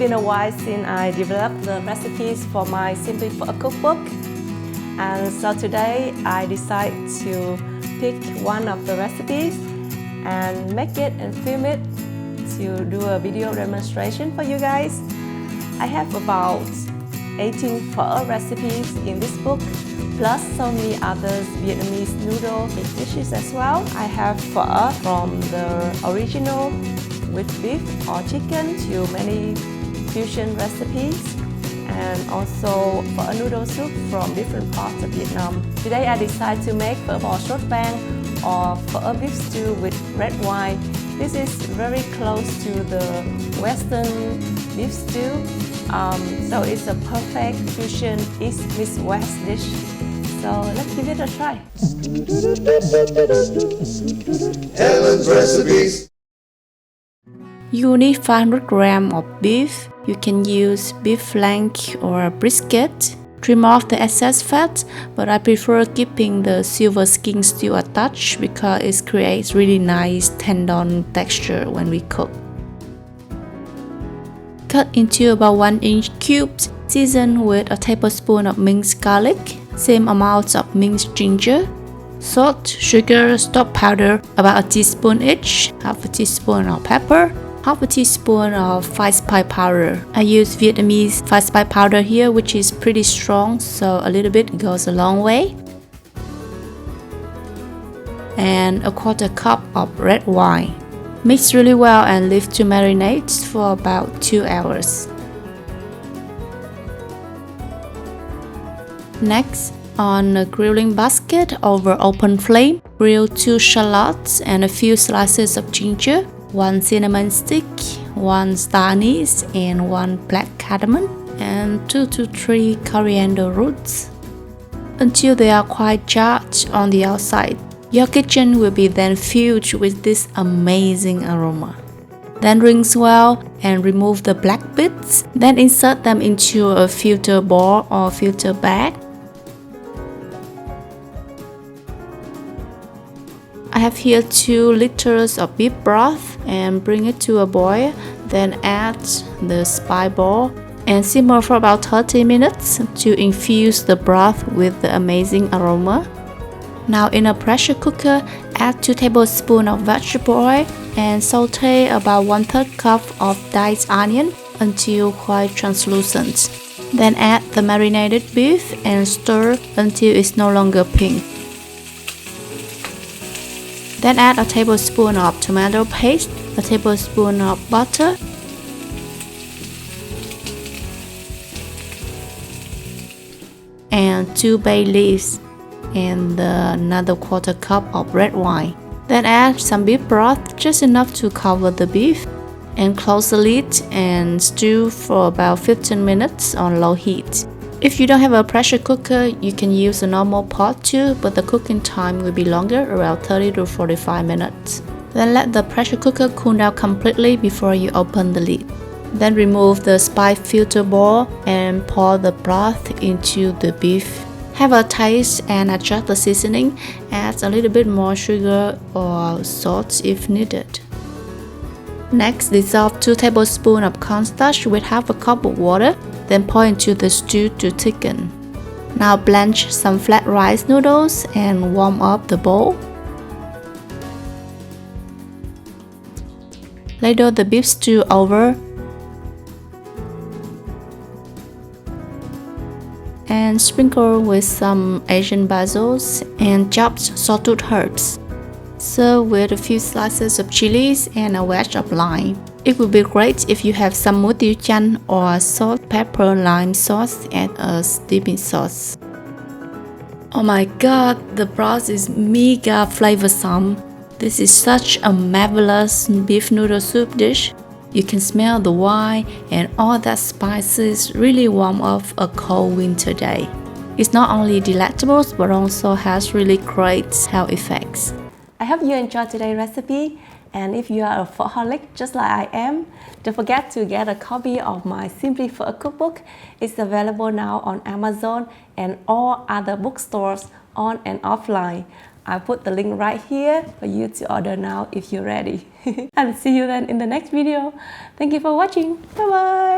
been a while since I developed the recipes for my Simply for a Cookbook, and so today I decided to pick one of the recipes and make it and film it to do a video demonstration for you guys. I have about 18 pho recipes in this book, plus so many other Vietnamese noodle dishes as well. I have pho from the original with beef or chicken to many fusion recipes, and also pho noodle soup from different parts of Vietnam. Today I decided to make phở bò sốt vang or pho beef stew with red wine. This is very close to the Western beef stew, so it's a perfect fusion East meets West dish. So let's give it a try. Helen's recipes. You need 500 grams of beef. You can use beef flank or brisket. Trim off the excess fat, but I prefer keeping the silver skin still attached because it creates really nice tendon texture when we cook. Cut into about 1-inch cubes. Season with a tablespoon of minced garlic, same amount of minced ginger, salt, sugar, stock powder, about a teaspoon each, half a teaspoon of pepper, half a teaspoon of 5 spice powder. I use Vietnamese 5 spice powder here, which is pretty strong, so a little bit goes a long way. And a 1/4 cup of red wine. Mix really well and leave to marinate for about 2 hours. Next, on a grilling basket over open flame, grill 2 shallots and a few slices of ginger, 1 cinnamon stick, 1 star anise, and 1 black cardamom, and 2 to 3 coriander roots until they are quite charred on the outside. Your kitchen will be then filled with this amazing aroma. Then rinse well and remove the black bits. Then insert them into a filter bowl or filter bag. I have here 2 liters of beef broth and bring it to a boil. Then add the spice ball and simmer for about 30 minutes to infuse the broth with the amazing aroma. Now in a pressure cooker, add 2 tablespoons of vegetable oil and saute about 1/3 cup of diced onion until quite translucent. Then add the marinated beef and stir until it's no longer pink. Then add a tablespoon of tomato paste, a tablespoon of butter, and 2 bay leaves, and another 1/4 cup of red wine. Then add some beef broth, just enough to cover the beef, and close the lid and stew for about 15 minutes on low heat. If you don't have a pressure cooker, you can use a normal pot too, but the cooking time will be longer, around 30 to 45 minutes. Then let the pressure cooker cool down completely before you open the lid. Then remove the spice filter bowl and pour the broth into the beef. Have a taste and adjust the seasoning. Add a little bit more sugar or salt if needed. Next, dissolve 2 tablespoons of cornstarch with half a cup of water, then pour into the stew to thicken. Now blanch some flat rice noodles and warm up the bowl. Ladle the beef stew over and sprinkle with some Asian basils and chopped salted herbs. Serve with a few slices of chilies and a wedge of lime. It would be great if you have some muối tiêu chanh or salt, pepper, lime sauce as a dipping sauce. Oh my god, the broth is mega flavorsome. This is such a marvelous beef noodle soup dish. You can smell the wine and all that spices really warm up a cold winter day. It's not only delectable but also has really great health effects. I hope you enjoyed today's recipe, and if you are a phoaholic just like I am, don't forget to get a copy of my Simply for a Cookbook. It's available now on Amazon and all other bookstores on and offline. I'll put the link right here for you to order now if you're ready. I'll see you then in the next video. Thank you for watching. Bye bye.